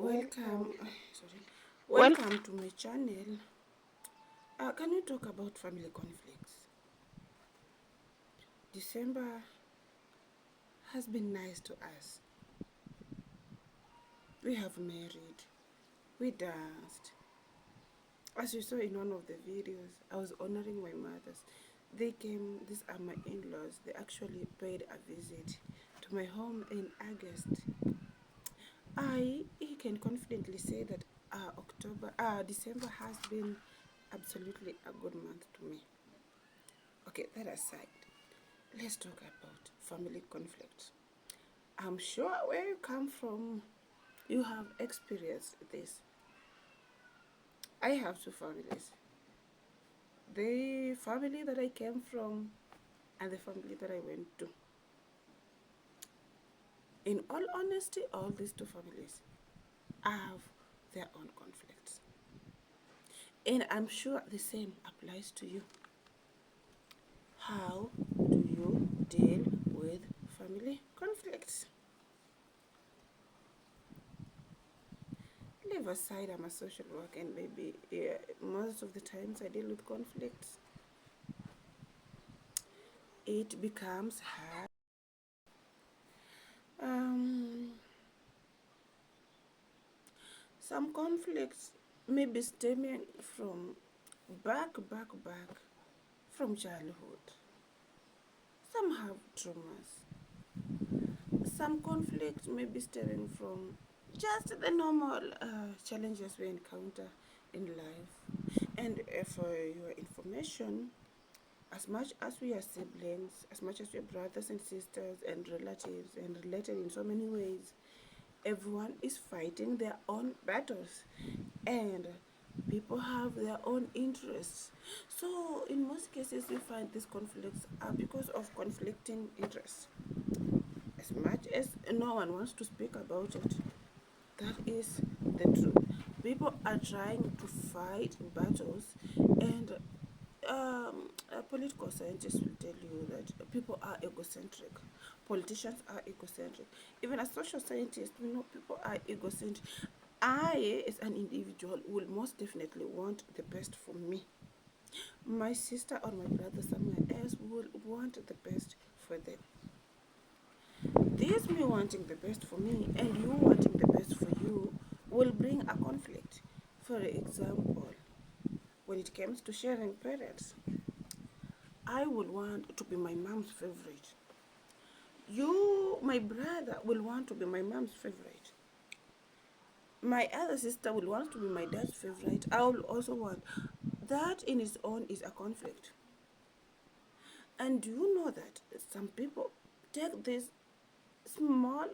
Welcome, sorry, welcome to my channel. Can we talk about family conflicts? December has been nice to us. We have married, we danced. As you saw in one of the videos, I was honoring my mothers. They came, these are my in-laws, they actually paid a visit to my home in August. I can confidently say that December has been absolutely a good month to me. Okay, that aside, let's talk about family conflict. I'm sure where you come from, you have experienced this. I have two families. The family that I came from and the family that I went to. In all honesty, all these two families have their own conflicts. And I'm sure the same applies to you. How do you deal with family conflicts? Leave aside I'm a social worker and maybe most of the times I deal with conflicts. It becomes hard. Some conflicts may be stemming from back from childhood. Some have traumas. Some conflicts may be stemming from just the normal challenges we encounter in life. And for your information, as much as we are siblings, as much as we are brothers and sisters and relatives and related in so many ways, everyone is fighting their own battles and people have their own interests. So in most cases we find these conflicts are because of conflicting interests. As much as no one wants to speak about it, that is the truth. People are trying to fight battles, and political scientists will tell you that people are egocentric. Politicians are egocentric. Even as social scientists, we know people are egocentric. I, as an individual, will most definitely want the best for me. My sister or my brother somewhere else will want the best for them. This me wanting the best for me and you wanting the best for you will bring a conflict. For example, when it comes to sharing parents, I will want to be my mom's favorite. You, my brother, will want to be my mom's favorite. My other sister will want to be my dad's favorite. I will also want. That in its own is a conflict. And do you know that some people take this small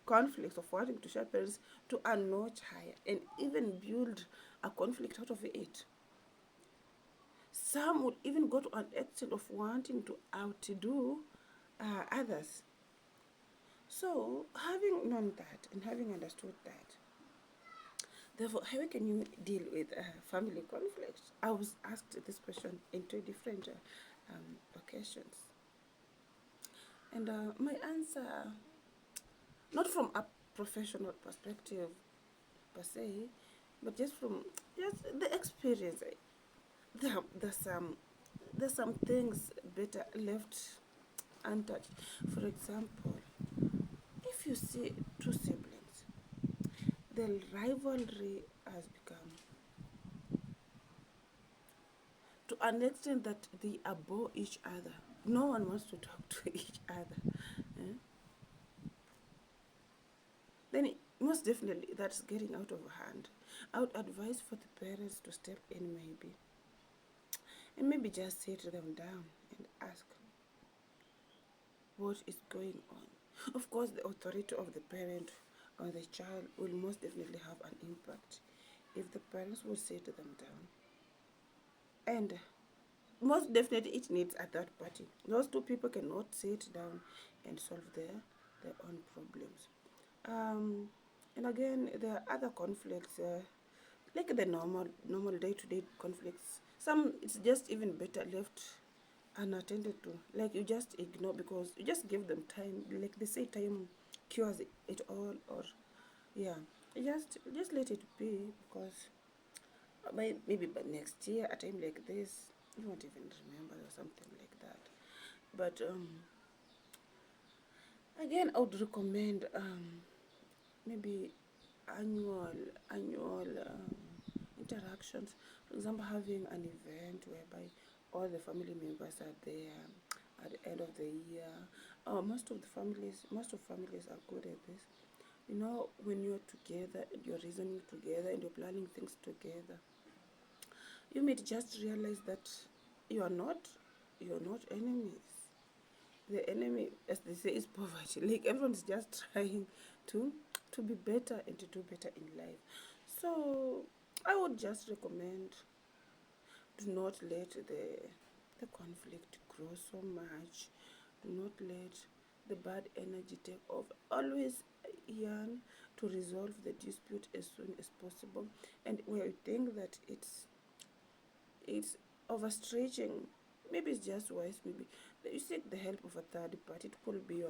conflicts of wanting to share parents to a notch higher and even build a conflict out of it? Some would even go to an extent of wanting to outdo others. So, having known that and having understood that, therefore, how can you deal with family conflicts? I was asked this question in two different occasions. And my answer, not from a professional perspective per se, but just from just the experience. There's some things better left untouched. For example, if you see two siblings, the rivalry has become to an extent that they abhor each other. No one wants to talk to each other. Eh? Then most definitely that's getting out of hand. I would advise for the parents to step in maybe. And maybe just sit them down and ask what is going on. Of course, the authority of the parent on the child will most definitely have an impact if the parents will sit them down. And most definitely it needs a third party. Those two people cannot sit down and solve their own problems. And again, there are other conflicts, like the normal day-to-day conflicts. Some it's just even better left unattended to. Like you just ignore because you just give them time. Like they say, time cures it all. Or yeah, just let it be, because maybe by next year, a time like this, you won't even remember or something like that. But again, I would recommend maybe annual interactions. For example, having an event whereby all the family members are there at the end of the year. Most of families are good at this. You know, when you're together and you're reasoning together and you're planning things together, you may just realize that you're not enemies. The enemy, as they say, is poverty. Like, everyone's just trying to to be better and to do better in life. So I would just recommend, do not let the conflict grow so much. Do not let the bad energy take over. Always yearn to resolve the dispute as soon as possible. And where you think that it's overstretching, maybe it's just wise, maybe you seek the help of a third party. It could be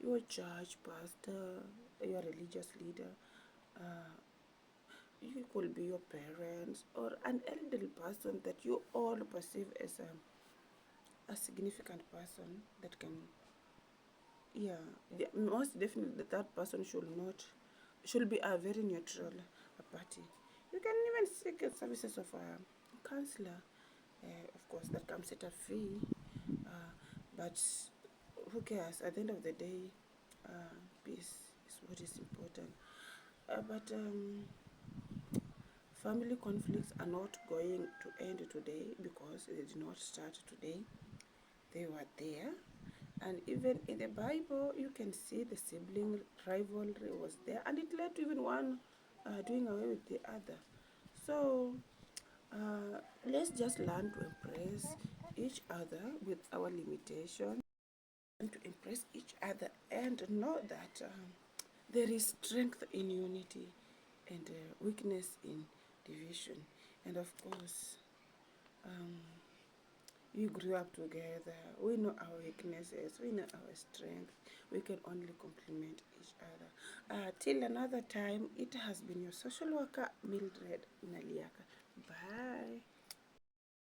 your church pastor, your religious leader, uh, you could be your parents, or an elderly person that you all perceive as a significant person that can, yeah, most definitely that person should be a very neutral party. You can even seek the services of a counselor. Of course, that comes at a fee, uh, but who cares? At the end of the day, peace is what is important. But family conflicts are not going to end today, because they did not start today. They were there. And even in the Bible, you can see the sibling rivalry was there, and it led to even one doing away with the other. So let's just learn to embrace each other with our limitations, and to embrace each other and know that there is strength in unity and weakness in division. And of course, um, we grew up together. We know our weaknesses. We know our strength. We can only complement each other. Till another time, it has been your social worker, Mildred Naliaka. Bye.